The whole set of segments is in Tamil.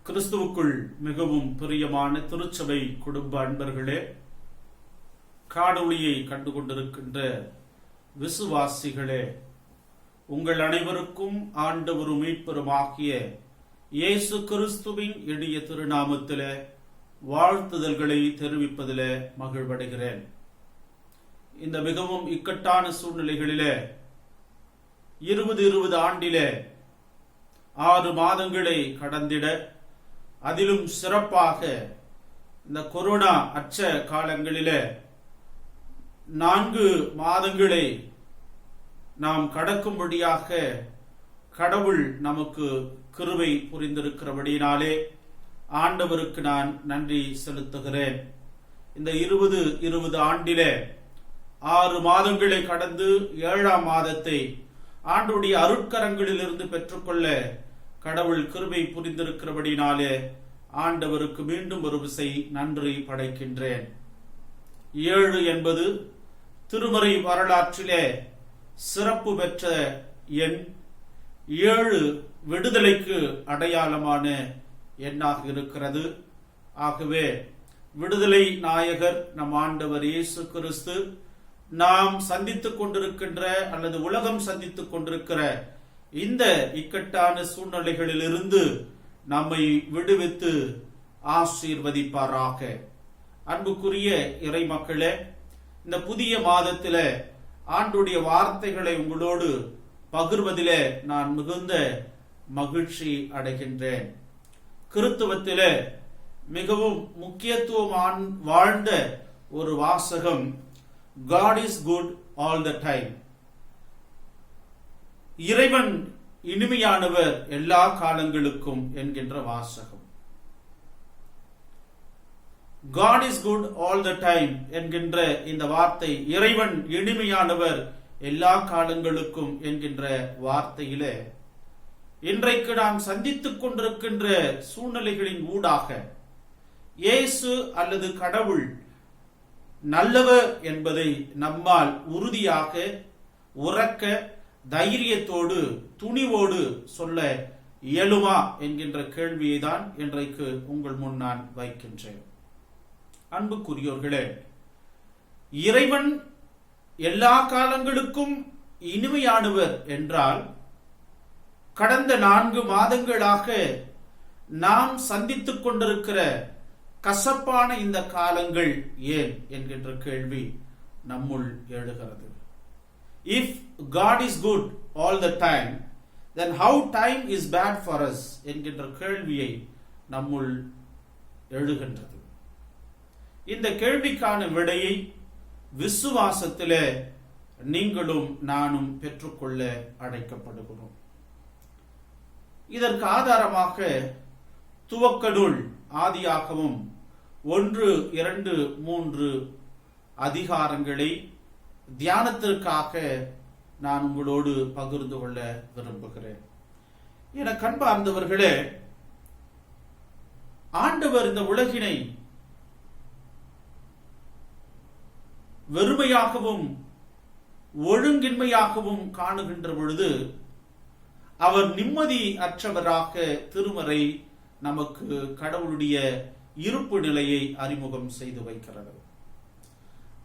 கிறிஸ்துவுக்குள் மிகவும் பிரியமான திருச்சபை குடும்ப அன்பர்களே, காணொளியை கண்டுகொண்டிருக்கின்ற விசுவாசிகளே, உங்கள் அனைவருக்கும் ஆண்டவரும் மீட்பருமாகிய இயேசு கிறிஸ்துவின் இனிய திருநாமத்திலே வாழ்த்துதல்களை தெரிவிப்பதிலே மகிழ்வடைகிறேன். இந்த மிகவும் இக்கட்டான சூழ்நிலைகளிலே 2020 ஆண்டிலே 6 மாதங்களை கடந்திட, அதிலும் சிறப்பாக இந்த கொரோனா அச்ச காலங்களிலே 4 மாதங்களை நாம் கடக்கும்படியாக கடவுள் நமக்கு கிருபை புரிந்திருக்கிறபடியினாலே ஆண்டவருக்கு நான் நன்றி செலுத்துகிறேன். இந்த 2020 ஆண்டிலே 6 மாதங்களை கடந்து 7ஆம் மாதத்தை ஆண்டுடைய அருட்கரங்களிலிருந்து பெற்றுக்கொள்ள கடவுள் கிருபை புரிந்திருக்கிறபடினாலே ஆண்டவருக்கு மீண்டும் ஒரு விசை நன்றி படைக்கின்றேன். 7 என்பது திருமறை வரலாற்றிலே சிறப்பு பெற்ற எண். 7 விடுதலைக்கு அடையாளமான எண்ணாக இருக்கிறது. ஆகவே விடுதலை நாயகர் நம் ஆண்டவர் இயேசு கிறிஸ்து நாம் சந்தித்துக் கொண்டிருக்கின்ற அல்லது உலகம் சந்தித்துக் கொண்டிருக்கிற இந்த இக்கட்டான சூழ்நிலைகளிலிருந்து நம்மை விடுவித்து ஆசீர்வதிப்பாராக. அன்புக்குரிய இறை மக்களே, இந்த புதிய மாதத்தில ஆண்டுடைய வார்த்தைகளை உங்களோடு பகிர்வதிலே நான் மிகுந்த மகிழ்ச்சி அடைகின்றேன். கிறிஸ்துவத்திலே மிகவும் முக்கியத்துவம் வாழ்ந்த ஒரு வாசகம் God is good all the time. இறைவன் இனிமையானவர் எல்லா காலங்களுக்கும் என்கின்ற வாசகம். God is good all the time என்கின்ற இந்த வார்த்தை, இறைவன் இனிமையானவர் எல்லா காலங்களுக்கும் என்கின்ற வார்த்தையிலே இன்றைக்கு நாம் சந்தித்துக் கொண்டிருக்கின்ற சூழ்நிலைகளின் ஊடாக இயேசு அல்லது கடவுள் நல்லவர் என்பதை நம்மால் உறுதியாக, உரக்க, தைரியத்தோடு, துணிவோடு சொல்ல இயலுமா என்கின்ற கேள்வியை தான் இன்றைக்கு உங்கள் முன் நான் வைக்கின்றேன். அன்புக்குரியோர்களே, இறைவன் எல்லா காலங்களுக்கும் இனிமையானவர் என்றால் கடந்த 4 மாதங்களாக நாம் சந்தித்துக் கொண்டிருக்கிற கசப்பான இந்த காலங்கள் ஏன் என்கின்ற கேள்வி நம்முள் எழுகிறது. If God is good all the time, then how time is bad for us என்கின்ற கேள்வியை நம்முள் எழுகின்றது. இந்த கேள்விக்கான விடையை விசுவாசத்திலே நீங்களும் நானும் பெற்றுக்கொள்ள அழைக்கப்படுகிறோம். இதற்கு ஆதாரமாக துவக்க நூல் ஆதியாகமம் 1, 2, 3 அதிகாரங்களை தியானத்திற்காக நான் உங்களோடு பகிர்ந்து கொள்ள விரும்புகிறேன். என கண்பார்ந்தவர்களே, ஆண்டவர் இந்த உலகினை வெறுமையாகவும் ஒழுங்கின்மையாகவும் காணுகின்ற பொழுது அவர் நிம்மதி அற்றவராக திருமறை நமக்கு கடவுளுடைய இருப்பு நிலையை அறிமுகம் செய்து வைக்கிறது.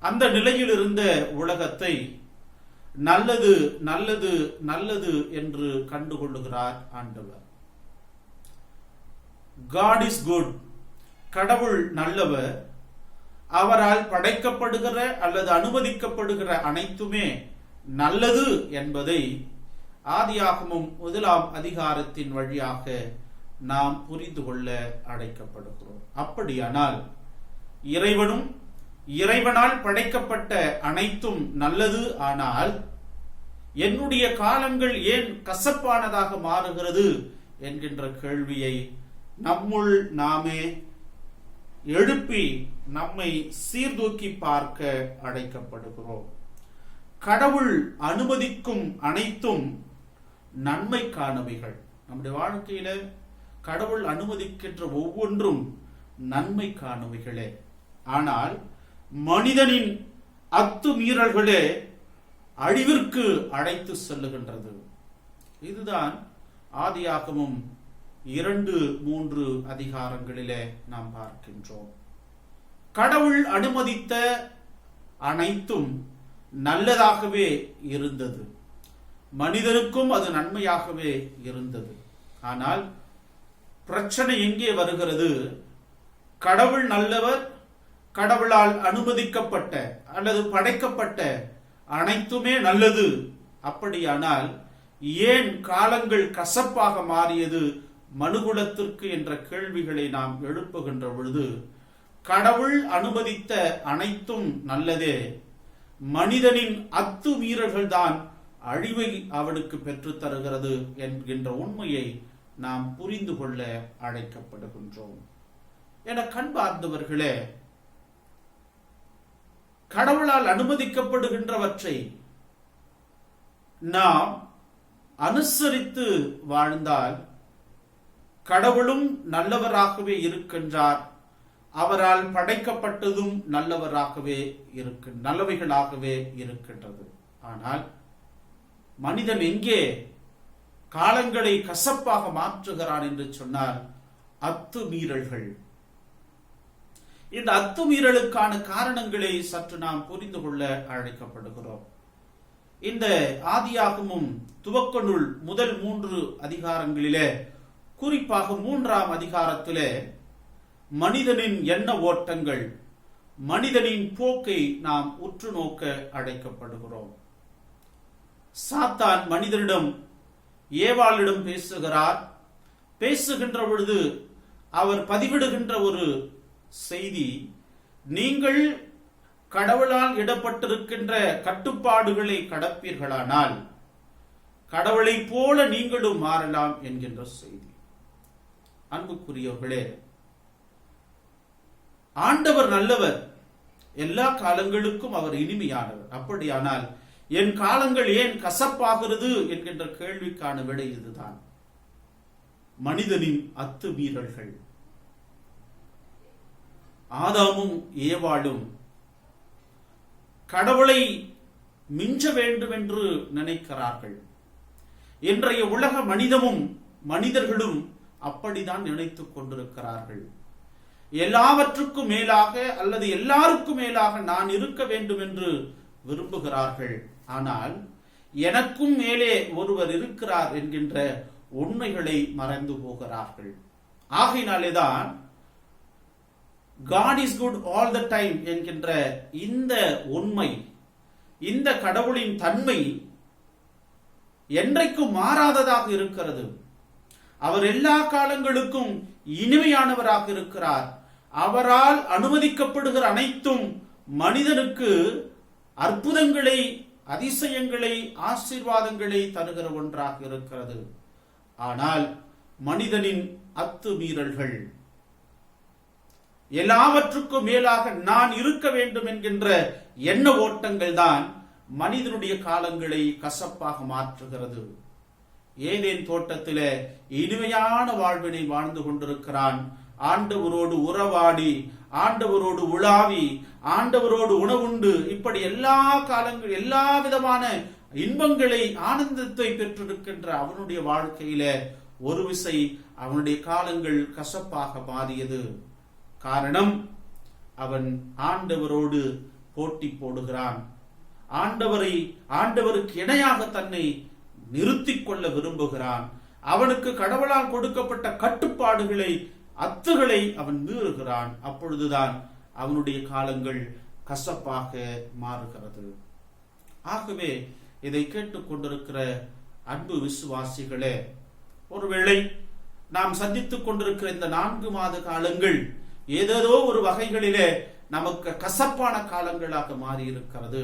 அந்த நிலையில் இருந்த உலகத்தை நல்லது நல்லது நல்லது என்று கண்டுகொள்ளுகிறார் ஆண்டவர். God is good. கடவுள் நல்லவர். அவரால் படைக்கப்படுகிற அல்லது அனுமதிக்கப்படுகிற அனைத்துமே நல்லது என்பதை ஆதியாகமம் 1ஆம் அதிகாரத்தின் வழியாக நாம் புரிந்து கொள்ள அழைக்கப்படுகிறோம். அப்படியானால் இறைவனும் இறைவனால் படைக்கப்பட்ட அனைத்தும் நல்லது. ஆனால் என்னுடைய காலங்கள் ஏன் கசப்பானதாக மாறுகிறது என்கின்ற கேள்வியை நம்முள் நாமே எழுப்பி நம்மை சீர்தூக்கி பார்க்க அழைக்கப்படுகிறோம். கடவுள் அனுமதிக்கும் அனைத்தும் நன்மைக்கானவைகள். நம்முடைய வாழ்க்கையில கடவுள் அனுமதிக்கின்ற ஒவ்வொன்றும் நன்மைக்கானவைகளே. ஆனால் மனிதனின் அத்துமீறல்களே அழிவிற்கு அழைத்து செல்லுகின்றது. இதுதான் ஆதியாகமம் 2-3 அதிகாரங்களிலே நாம் பார்க்கின்றோம். கடவுள் அனுமதித்த அனைத்தும் நல்லதாகவே இருந்தது, மனிதனுக்கும் அது நன்மையாகவே இருந்தது. ஆனால் பிரச்சனை எங்கே வருகிறது? கடவுள் நல்லவர், கடவுளால் அனுமதிக்கப்பட்ட அல்லது படைக்கப்பட்ட அனைத்துமே நல்லது. அப்படியானால் ஏன் காலங்கள் கசப்பாக மாறியது மனுகுலத்திற்கு என்ற கேள்விகளை நாம் எழுப்புகின்ற பொழுது, கடவுள் அனுமதித்த அனைத்தும் நல்லதே, மனிதனின் அத்துமீறல்கள் தான் அழிவை அவனுக்கு பெற்றுத் தருகிறது என்கின்ற உண்மையை நாம் புரிந்து கொள்ள அழைக்கப்படுகின்றோம். என கண்பார்ந்தவர்களே, கடவுளால் அனுமதிக்கப்படுகின்றவற்றை நாம் அனுசரித்து வாழ்ந்தால் கடவுளும் நல்லவராகவே இருக்கின்றார், அவரால் படைக்கப்பட்டதும் நல்லவைகளாகவே இருக்கின்றது. ஆனால் மனிதன் எங்கே காலங்களை கசப்பாக மாற்றுகிறான் என்று சொன்னால் அத்துமீறல்கள். இந்த அத்துமீறலுக்கான காரணங்களை சற்று நாம் புரிந்து கொள்ள அழைக்கப்படுகிறோம். இந்த ஆதியாகமும் துவக்க நூல் முதல் 3 அதிகாரங்களிலே, குறிப்பாக 3ஆம் அதிகாரத்திலே மனிதனின் எண்ண ஓட்டங்கள், மனிதனின் போக்கை நாம் உற்று நோக்க அழைக்கப்படுகிறோம். சாத்தான் மனிதனிடம் ஏவாளிடம் பேசுகின்ற பொழுது அவர் பதிவிடுகின்ற ஒரு செய்தி, நீங்கள் கடவுளால் இடப்பட்டிருக்கின்ற கட்டுப்பாடுகளை கடப்பீர்களானால் கடவுளை போல நீங்களும் மாறலாம் என்கின்ற செய்தி. அன்புக்குரியவர்களே, ஆண்டவர் நல்லவர், எல்லா காலங்களுக்கும் அவர் இனிமையானவர். அப்படியானால் என் காலங்கள் ஏன் கசப்பாகிறது என்கின்ற கேள்விக்கான விடை இதுதான். மனிதனின் அத்துமீறல்கள். ஆதாமும் ஏவாளும் கடவுளை மிஞ்ச வேண்டும் என்று நினைக்கிறார்கள். இன்றைய உலக மனிதர்களும் அப்படிதான் நினைத்துக் கொண்டிருக்கிறார்கள். எல்லாவற்றுக்கும் மேலாக அல்லது எல்லாருக்கும் மேலாக நான் இருக்க வேண்டும் என்று விரும்புகிறார்கள். ஆனால் எனக்கும் மேலே ஒருவர் இருக்கிறார் என்கின்ற உண்மைகளை மறந்து போகிறார்கள். ஆகையினாலேதான் God is good all the time என்கின்ற இந்த உண்மை, இந்த கடவுளின் தன்மை என்றைக்கும் மாறாததாக இருக்கிறது. அவர் எல்லா காலங்களுக்கும் இனிமையானவராக இருக்கிறார். அவரால் அனுமதிக்கப்படுகிற அனைத்தும் மனிதனுக்கு அற்புதங்களை, அதிசயங்களை, ஆசீர்வாதங்களை தருகிற ஒன்றாக இருக்கிறது. ஆனால் மனிதனின் அத்துமீறல்கள், எல்லாவற்றுக்கும் மேலாக நான் இருக்க வேண்டும் என்கின்ற எண்ண ஓட்டங்கள் தான் மனிதனுடைய காலங்களை கசப்பாக மாற்றுகிறது. ஏதேன் தோட்டத்திலே இனிமையான வாழ்வினை வாழ்ந்து கொண்டிருக்கிறான். ஆண்டவரோடு உறவாடி, ஆண்டவரோடு உலாவி, ஆண்டவரோடு உணவுண்டு, இப்படி எல்லா காலங்கள் எல்லா விதமான இன்பங்களை, ஆனந்தத்தை பெற்றிருக்கின்ற அவனுடைய வாழ்க்கையில ஒரு விசை அவனுடைய காலங்கள் கசப்பாக மாறியது. காரணம், அவன் ஆண்டவரோடு போட்டி போடுகிறான். ஆண்டவருக்கு இணையாக தன்னை நிறுத்திக் கொள்ள விரும்புகிறான். அவனுக்கு கடவுளால் கொடுக்கப்பட்ட கட்டுப்பாடுகளை, அத்துகளை அவன் மீறுகிறான். அப்பொழுதுதான் அவனுடைய காலங்கள் கசப்பாக மாறுகிறது. ஆகவே இதை கேட்டுக் கொண்டிருக்கிற அன்பு விசுவாசிகளே, ஒருவேளை நாம் சந்தித்துக் கொண்டிருக்கிற இந்த 4 மாத காலங்கள் ஏதேதோ ஒரு வகைகளிலே நமக்கு கசப்பான காலங்களாக மாறி இருக்கிறது.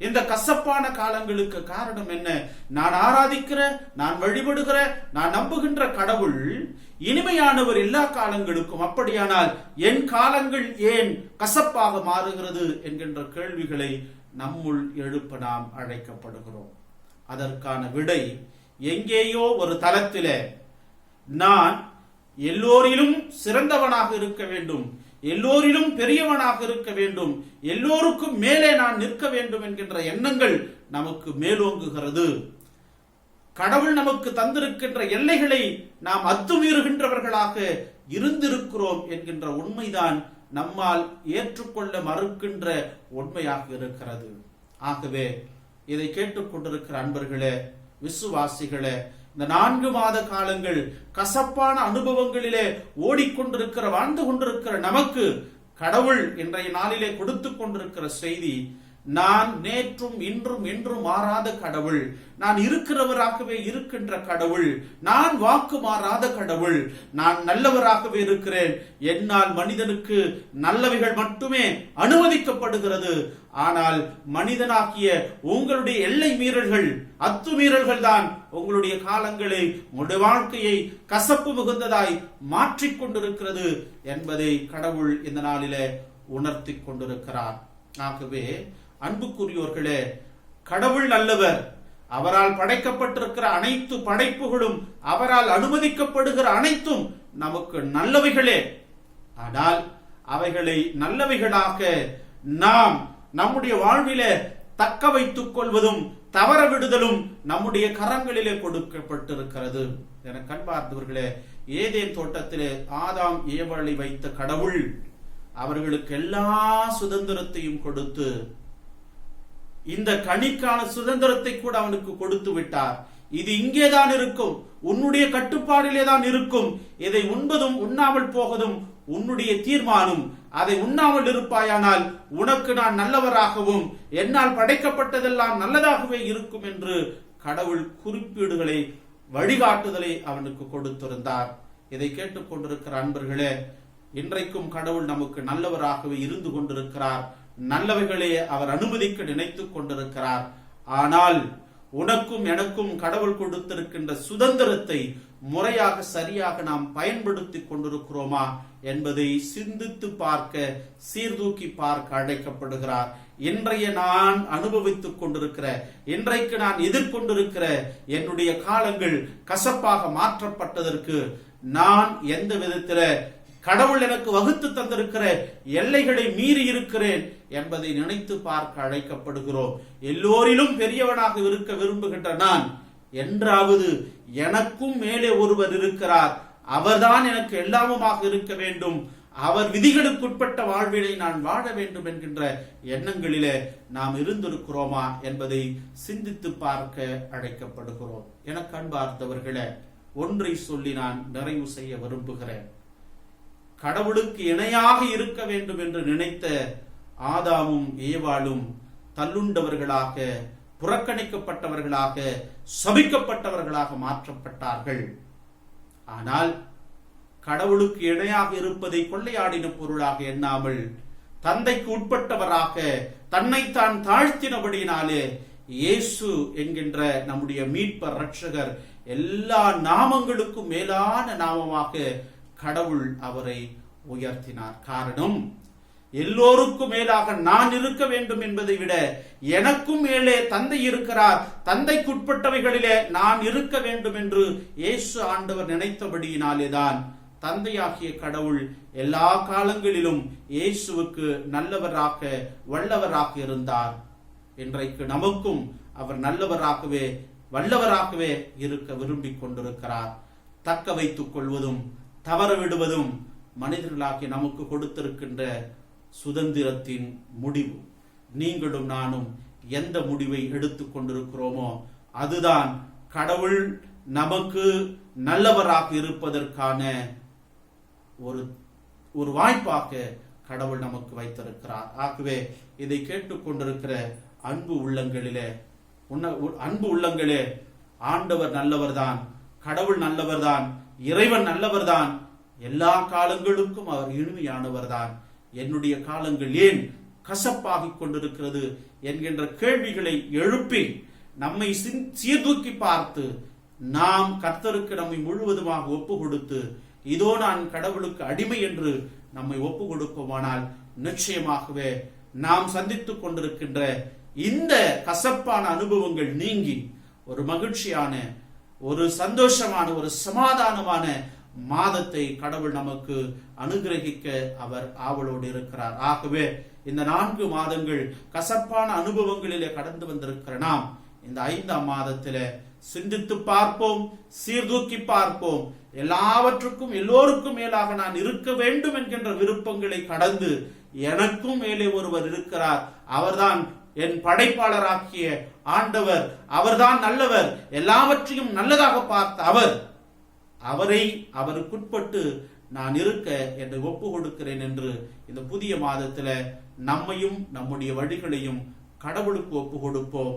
இந்த கசப்பான காலங்களுக்கு காரணம் என்ன? நான் ஆராதிக்கிற, நான் வழிபடுகிற, நான் நம்புகின்ற கடவுள் இனிமையானவர் எல்லா காலங்களுக்கும். அப்படியானால் என் காலங்கள் ஏன் கசப்பாக மாறுகிறது என்கின்ற கேள்விகளை நம்முள் எழுப்ப நாம் அழைக்கப்படுகிறோம். அதற்கான விடை எங்கேயோ ஒரு தளத்திலே நான் எல்லோரிலும் சிறந்தவனாக இருக்க வேண்டும், எல்லோரிலும் பெரியவனாக இருக்க வேண்டும், எல்லோருக்கும் மேலே நான் நிற்க வேண்டும் என்கின்ற எண்ணங்கள் நமக்கு மேலோங்குகிறது. கடவுள் நமக்கு தந்திருக்கின்ற எல்லைகளை நாம் அத்துமீறுகின்றவர்களாக இருந்திருக்கிறோம் என்கின்ற உண்மைதான் நம்மால் ஏற்றுக்கொள்ள மறுக்கின்ற உண்மையாக இருக்கிறது. ஆகவே இதை கேட்டுக்கொண்டிருக்கிற அன்பர்களே, விசுவாசிகளே, இந்த 4 மாத காலங்கள் கசப்பான அனுபவங்களிலே ஓடிக்கொண்டிருக்கிற வாழ்ந்து கொண்டிருக்கிற நமக்கு கடவுள் இன்றைய நாளிலே கொடுத்து கொண்டிருக்கிற செய்தி, நான் நேற்றும் இன்றும் என்றும் மாறாத கடவுள், நான் இருக்கிறவராகவே இருக்கின்ற கடவுள், நான் வாக்கு மாறாத கடவுள், நான் நல்லவராகவே இருக்கிறேன். என்னால் மனிதனுக்கு நல்லவைகள் மட்டுமே அனுமதிக்கப்படுகிறது. ஆனால் மனிதனாகிய உங்களுடைய எல்லை மீறல்கள், அத்துமீறல்கள் தான் உங்களுடைய காலங்களை, உங்களுடைய வாழ்க்கையை கசப்பு மிகுந்ததாய் மாற்றிக்கொண்டிருக்கிறது என்பதை கடவுள் இந்த நாளிலே உணர்த்தி கொண்டிருக்கிறார். ஆகவே அன்புக்குரியோர்களே, கடவுள் நல்லவர். அவரால் படைக்கப்பட்டிருக்கிற அனைத்து படைப்புகளும், அவரால் அனுமதிக்கப்படுகிற அனைத்தும் நமக்கு நல்லவைகளே. ஆனால் அவைகளை நல்லவைகளாக நாம் நம்முடைய வாழ்விலே தக்க வைத்துக் கொள்வதும் தவற விடுதலும் நம்முடைய கரங்களிலே கொடுக்கப்பட்டிருக்கிறது. என கண்பார்ந்தவர்களே, ஏதேன் தோட்டத்திலே ஆதாம் ஏவாளை வைத்த கடவுள் அவர்களுக்கு எல்லா சுதந்திரத்தையும் கொடுத்து, இந்த கனிக்கான சுதந்திரத்தை கூட அவனுக்கு கொடுத்து விட்டார். இது இங்கேதான் இருக்கும், உன்னுடைய கட்டுப்பாடிலே தான் இருக்கும். இதை உண்பதும் உண்ணாமல் போவதும் உன்னுடைய தீர்மானம். அதை உண்ணாமல் இருப்பாயானால் உனக்கு நான் நல்லவராகவும் என்னால் படைக்கப்பட்டதெல்லாம் நல்லதாகவே இருக்கும் என்று கடவுள் குறிப்பீடுகளை, வழிகாட்டுதலை அவனுக்கு கொடுத்திருந்தார். இதை கேட்டுக்கொண்டிருக்கிற அன்பர்களே, இன்றைக்கும் கடவுள் நமக்கு நல்லவராகவே இருந்து கொண்டிருக்கிறார். நல்லவைகளே அவர் அனுமதிக்க நினைத்துக் கொண்டிருக்கிறார். ஆனால் உனக்கும் எனக்கும் கடவுள் கொடுத்திருக்கின்ற சுதந்திரத்தை முறையாக சரியாக நாம் பயன்படுத்தி கொண்டிருக்கிறோமா என்பதை சிந்தித்து பார்க்க, சீர்தூக்கி பார்க்க அழைக்கப்படுகிறார். இன்றைய நான் அனுபவித்துக் கொண்டிருக்கிற, இன்றைக்கு நான் எதிர்கொண்டிருக்கிற என்னுடைய காலங்கள் கசப்பாக மாற்றப்பட்டதற்கு நான் எந்த விதத்தில கடவுள் எனக்கு வகுத்து தந்திருக்கிற எல்லைகளை மீறி இருக்கிறேன் என்பதை நினைத்து பார்க்க அழைக்கப்படுகிறோம். எல்லோரிலும் பெரியவனாக இருக்க விரும்புகின்ற நான், என்றாவது எனக்கும் மேலே ஒருவர் இருக்கிறார், அவர்தான் எனக்கு எல்லாமுமாக இருக்க வேண்டும், அவர் விதிகளுக்குட்பட்ட வாழ்வினை நான் வாழ வேண்டும் என்கின்ற எண்ணங்களிலே நாம் இருந்திருக்கிறோமா என்பதை சிந்தித்து பார்க்க அழைக்கப்படுகிறோம். எனக்கு அன்பார்ந்தவர்களே, ஒன்றை சொல்லி நான் நிறைவு செய்ய விரும்புகிறேன். கடவுளுக்கு இணையாக இருக்க வேண்டும் என்று நினைத்த ஆதாமும் ஏவாளும் தள்ளுண்டவர்களாக, புறக்கணிக்கப்பட்டவர்களாக, சபிக்கப்பட்டவர்களாக மாற்றப்பட்டார்கள். ஆனால் கடவுளுக்கு இணையாக இருப்பதை கொள்ளையாடின பொருளாக எண்ணாமல், தந்தைக்கு உட்பட்டவராக தன்னைத்தான் தாழ்த்தினபடியினாலே இயேசு என்கின்ற நம்முடைய மீட்பர், ரட்சகர், எல்லா நாமங்களுக்கும் மேலான நாமமாக கடவுள் அவரை உயர்த்தினார். காரணம், எல்லோருக்கும் மேலாக நான் இருக்க வேண்டும் என்பதை விட எனக்கும் மேலே தந்தை இருக்கிறார், தந்தைக்குட்பட்டவைகளிலே நான் இருக்க வேண்டும் என்று இயேசு ஆண்டவர் நினைத்தபடியினாலேதான் தந்தையாகிய கடவுள் எல்லா காலங்களிலும் இயேசுவுக்கு நல்லவராக, வல்லவராக இருந்தார். இன்றைக்கு நமக்கும் அவர் நல்லவராகவே, வல்லவராகவே இருக்க விரும்பிக் கொண்டிருக்கிறார். தக்க வைத்துக் கொள்வதும் தவற விடுவதும் மனிதர்களாகிய நமக்கு கொடுத்திருக்கின்ற சுதந்திரத்தின் முடிவு. நீங்களும் நானும் எந்த முடிவை எடுத்துக் கொண்டிருக்கிறோமோ அதுதான் கடவுள் நமக்கு நல்லவராக இருப்பதற்கான ஒரு வாய்ப்பாக கடவுள் நமக்கு வைத்திருக்கிறார். ஆகவே இதை கேட்டுக்கொண்டிருக்கிற அன்பு உள்ளங்களே, ஆண்டவர் நல்லவர்தான், கடவுள் நல்லவர்தான், இறைவன் நல்லவர்தான், எல்லா காலங்களுக்கும் அவர் இனிமையானவர்தான். என்னுடைய காலங்கள் ஏன் கசப்பாகிக் கொண்டிருக்கிறது என்கின்ற கேள்விகளை எழுப்பி நம்மை சீர்தூக்கி பார்த்து நாம் கர்த்தருக்கு நம்மை முழுவதுமாக ஒப்பு கொடுத்து, இதோ நான் கடவுளுக்கு அடிமை என்று நம்மை ஒப்பு கொடுப்போமானால் நிச்சயமாகவே நாம் சந்தித்துக் கொண்டிருக்கின்ற இந்த கசப்பான அனுபவங்கள் நீங்கி ஒரு மகிழ்ச்சியான, ஒரு சந்தோஷமான, ஒரு சமாதானமான மாதத்தை கடவுள் நமக்கு அனுகிரகிக்க அவர் ஆவலோடு இருக்கிறார். ஆகவே இந்த 4 மாதங்கள் கசப்பான அனுபவங்களிலே கடந்து வந்திருக்கிற நாம் இந்த 5ஆம் மாதத்திலே சிந்தித்து பார்ப்போம், சீர்தூக்கி பார்ப்போம். எல்லாவற்றுக்கும் எல்லோருக்கும் மேலாக நான் இருக்க வேண்டும் என்கின்ற விருப்பங்களை கடந்து எனக்கும் மேலே ஒருவர் இருக்கிறார். அவர்தான் என் படைப்பாளராக்கிய ஆண்டவர். அவர்தான் நல்லவர். எல்லாவற்றையும் நல்லதாக பார்த்த அவரை அவருக்குட்பட்டு நான் இருக்க என்று ஒப்பு கொடுக்கிறேன் என்று இந்த புதிய மாதத்துல நம்மையும் நம்முடைய வழிகளையும் கடவுளுக்கு ஒப்பு கொடுப்போம்.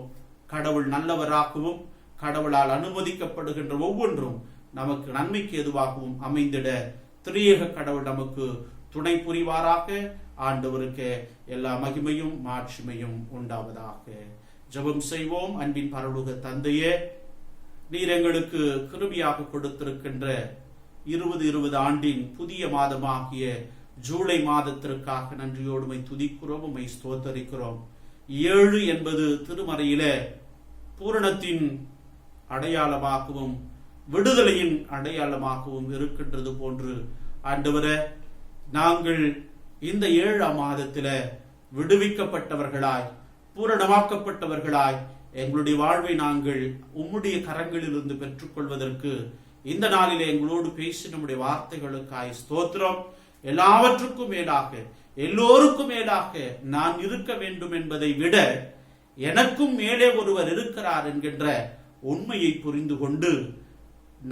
கடவுள் நல்லவராகவும் கடவுளால் அனுமதிக்கப்படுகின்ற ஒவ்வொன்றும் நமக்கு நன்மைக்கு எதுவாகவும் அமைந்திட திரியேக கடவுள் நமக்கு துணை புரிவாராக. ஆண்டவருக்கு எல்லா மகிமையும் மாட்சிமையும் உண்டாவதாக. ஜெபம் செய்வோம். அன்பின் பரலோக தந்தையே, நீர் எங்களுக்கு கிருபையாக கொடுத்திருக்கின்ற 2020 ஆண்டின் புதிய மாதமாகிய ஜூலை மாதத்திற்காக நன்றியோடு உம்மை துதிக்கிறோம், உம்மை ஸ்தோத்தரிக்கிறோம். 7 என்பது திருமறையில பூரணத்தின் அடையாளமாகவும் விடுதலையின் அடையாளமாகவும் இருக்கின்றது போன்று ஆண்டவரே, நாங்கள் இந்த 7ஆம் மாதத்தில விடுவிக்கப்பட்டவர்களாய் பூரணமாக்கப்பட்டவர்களாய் எங்களுடைய வாழ்வை நாங்கள் உம்முடைய கரங்களிலிருந்து பெற்றுக்கொள்வதற்கு இந்த நாளிலே எங்களோடு பேசி நம்முடைய வார்த்தைகளுக்காய் ஸ்தோத்திரம். எல்லாவற்றுக்கும் மேலாக எல்லோருக்கும் மேலாக நான் இருக்க வேண்டும் என்பதை விட எனக்கும் மேலே ஒருவர் இருக்கிறார் என்கின்ற உண்மையை புரிந்து கொண்டு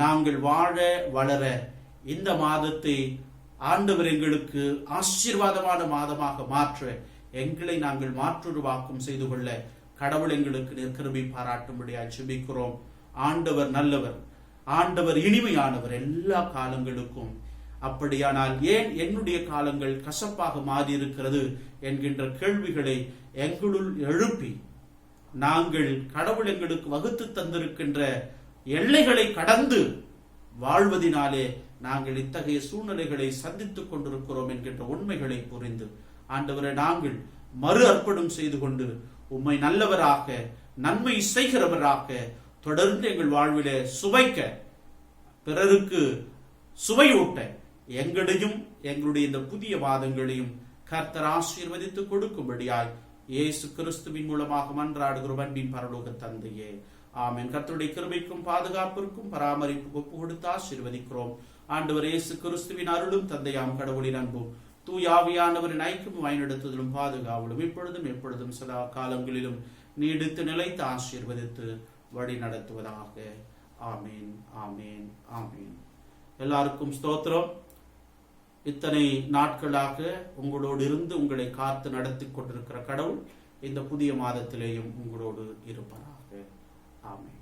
நாங்கள் வாழ வளர இந்த மாதத்தை ஆண்டவர் எங்களுக்கு ஆசீர்வாதமான மாதமாக மாற்ற எங்களை நாங்கள் மாற்றுருவாக்கம் செய்து கொள்ள கடவுள் எங்களுக்கு கிருபை பாராட்டும்படியாக ஜெபிக்கிறோம். ஆண்டவர் நல்லவர், ஆண்டவர் இனிமையானவர் எல்லா காலங்களுக்கும். அப்படியானால் ஏன் என்னுடைய காலங்கள் கசப்பாக மாறி இருக்கிறது என்கின்ற கேள்விகளை எங்களுள் எழுப்பி நாங்கள் கடவுள் எங்களுக்கு வகுத்து தந்திருக்கின்ற எல்லைகளை கடந்து வாழ்வதினாலே நாங்கள் இத்தகைய சூழ்நிலைகளை சந்தித்துக் கொண்டிருக்கிறோம் என்கின்ற உண்மைகளை புரிந்து ஆண்டவரை நாங்கள் மறு அர்ப்பணம் செய்து கொண்டு உம்மை நல்லவராக நன்மை செய்கிறவராக தொடர்ந்து எங்கள் வாழ்விலே சுவைக்க பிறருக்கு சுவையூட்ட எங்களையும் எங்களுடைய இந்த புதிய வாதங்களையும் கர்த்தர் ஆசீர்வதித்து கொடுக்கும்படியாய் இயேசு கிறிஸ்துவின் மூலமாக மன்றாடுகிறோம் அன்பின் பரலோக தந்தையே, ஆமென். கர்த்தருடைய கிருபைக்கும் பாதுகாப்பிற்கும் பராமரிப்புக்கு ஒப்பு கொடுத்து ஆசீர்வதிக்கிறோம். ஆண்டவர் இயேசு கிறிஸ்துவின் அருளும் தந்தையாம் கடவுளின் அன்பும் தூயாவியானவரின் ஐக்கியமும் வழிநடத்துதலும் பாதுகாவலும் இப்பொழுதும் எப்பொழுதும் சதா காலங்களிலும் நீடித்து நிலைத்து ஆசீர்வதித்து வழி நடத்துவதாக. ஆமீன், ஆமீன், ஆமீன். எல்லாருக்கும் ஸ்தோத்திரம். இத்தனை நாட்களாக உங்களோடு இருந்து உங்களை காத்து நடத்தி கொண்டிருக்கிற கடவுள் இந்த புதிய மாதத்திலேயும் உங்களோடு இருப்பாராக. ஆமீன்.